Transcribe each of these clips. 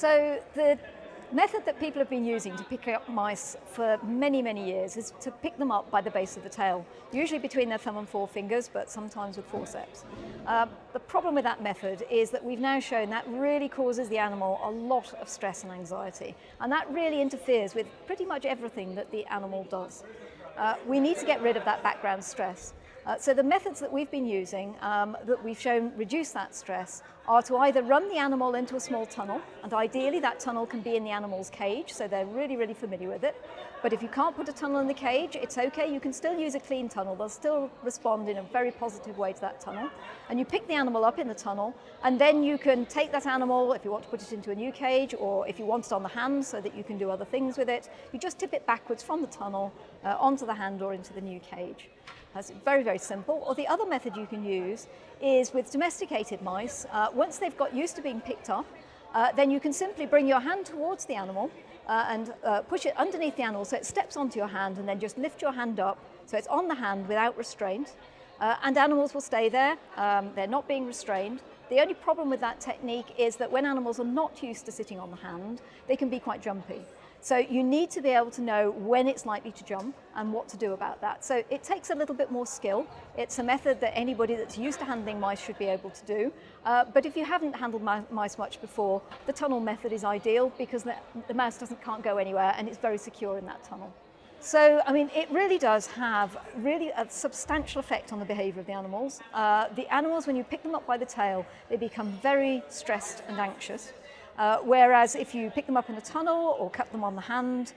So the method that people have been using to pick up mice for many, many years is to pick them up by the base of the tail, usually between their thumb and forefingers, but sometimes with forceps. The problem with that method is that we've now shown that really causes the animal a lot of stress and anxiety, and that really interferes with pretty much everything that the animal does. We need to get rid of that background stress. So the methods that we've been using that we've shown reduce that stress are to either run the animal into a small tunnel, and ideally that tunnel can be in the animal's cage, so they're really, really familiar with it. But if you can't put a tunnel in the cage, it's okay, you can still use a clean tunnel. They'll still respond in a very positive way to that tunnel. And you pick the animal up in the tunnel, and then you can take that animal, if you want to put it into a new cage, or if you want it on the hand so that you can do other things with it, you just tip it backwards from the tunnel onto the hand or into the new cage. That's very, very simple. Or the other method you can use is with domesticated mice. Once they've got used to being picked up, then you can simply bring your hand towards the animal and push it underneath the animal so it steps onto your hand, and then just lift your hand up so it's on the hand without restraint. And animals will stay there. They're not being restrained. The only problem with that technique is that when animals are not used to sitting on the hand, they can be quite jumpy. So you need to be able to know when it's likely to jump and what to do about that. So it takes a little bit more skill. It's a method that anybody that's used to handling mice should be able to do. But if you haven't handled mice much before, the tunnel method is ideal because the mouse can't go anywhere, and it's very secure in that tunnel. So, I mean, it really does have really a substantial effect on the behavior of the animals. The animals, when you pick them up by the tail, they become very stressed and anxious. Whereas if you pick them up in a tunnel or cut them on the hand,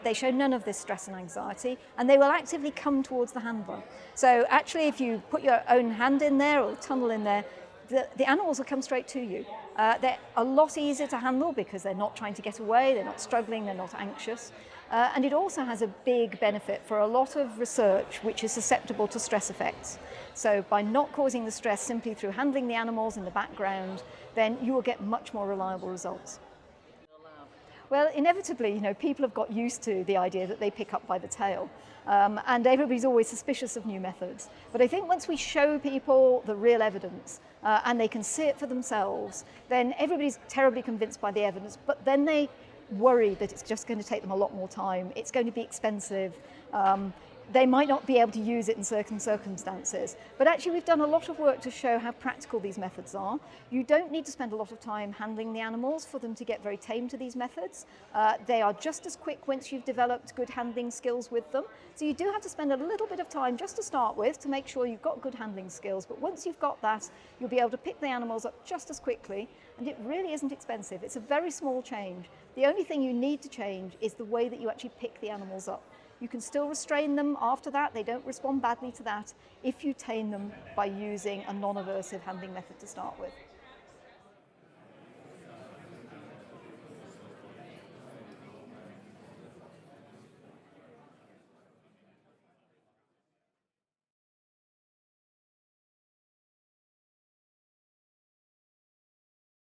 they show none of this stress and anxiety, and they will actively come towards the handler. So actually, if you put your own hand in there or tunnel in there, the animals will come straight to you. They're a lot easier to handle because they're not trying to get away, they're not struggling, they're not anxious. And it also has a big benefit for a lot of research which is susceptible to stress effects. So by not causing the stress simply through handling the animals in the background, then you will get much more reliable results. Well, inevitably, people have got used to the idea that they pick up by the tail. And everybody's always suspicious of new methods. But I think once we show people the real evidence and they can see it for themselves, then everybody's terribly convinced by the evidence, but then they worry that it's just going to take them a lot more time. It's going to be expensive. They might not be able to use it in certain circumstances. But actually, we've done a lot of work to show how practical these methods are. You don't need to spend a lot of time handling the animals for them to get very tame to these methods. They are just as quick once you've developed good handling skills with them. So you do have to spend a little bit of time just to start with to make sure you've got good handling skills. But once you've got that, you'll be able to pick the animals up just as quickly. And it really isn't expensive. It's a very small change. The only thing you need to change is the way that you actually pick the animals up. You can still restrain them after that. They don't respond badly to that if you tame them by using a non-aversive handling method to start with.